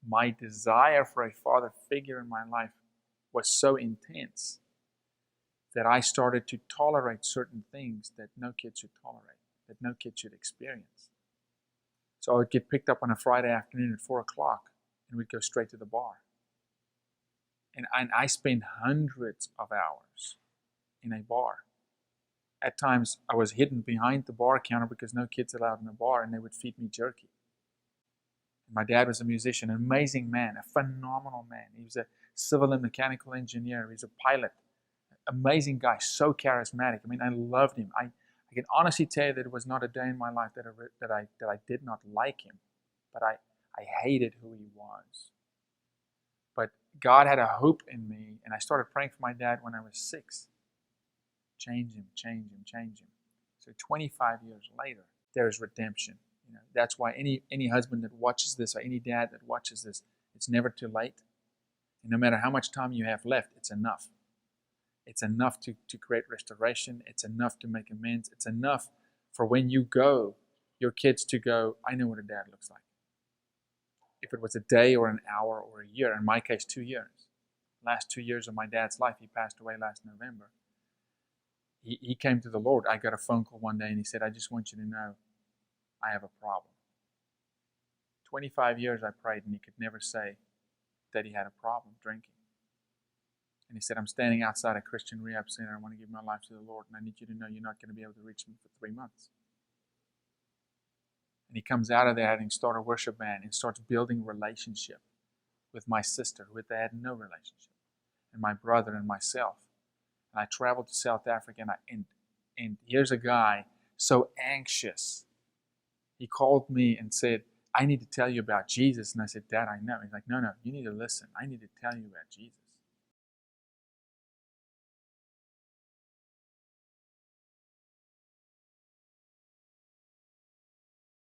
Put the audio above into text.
my desire for a father figure in my life was so intense that I started to tolerate certain things that no kid should tolerate, that no kid should experience. So I would get picked up on a Friday afternoon at 4 o'clock, and we'd go straight to the bar. And I spent hundreds of hours in a bar. At times, I was hidden behind the bar counter because no kids allowed in the bar, and they would feed me jerky. My dad was a musician, an amazing man, a phenomenal man. He was a civil and mechanical engineer. He was a pilot. Amazing guy, so charismatic. I mean, I loved him. I can honestly tell you that it was not a day in my life that I did not like him, but I hated who he was. But God had a hope in me, and I started praying for my dad when I was 6. Change him, change him, change him. So 25 years later, there's redemption. You know, that's why any husband that watches this or any dad that watches this, it's never too late. And no matter how much time you have left, it's enough. It's enough to create restoration. It's enough to make amends. It's enough for when you go, your kids to go, I know what a dad looks like. If it was a day or an hour or a year, in my case, 2 years. Last 2 years of my dad's life, he passed away last November. He came to the Lord. I got a phone call one day and he said, I just want you to know I have a problem. 25 years I prayed and he could never say that he had a problem drinking. And he said, I'm standing outside a Christian rehab center. I want to give my life to the Lord, and I need you to know you're not going to be able to reach me for 3 months. And he comes out of there having started a worship band and starts building relationship with my sister, who they had no relationship, and my brother and myself. And I traveled to South Africa, and here's a guy so anxious. He called me and said, I need to tell you about Jesus. And I said, Dad, I know. He's like, no, you need to listen. I need to tell you about Jesus.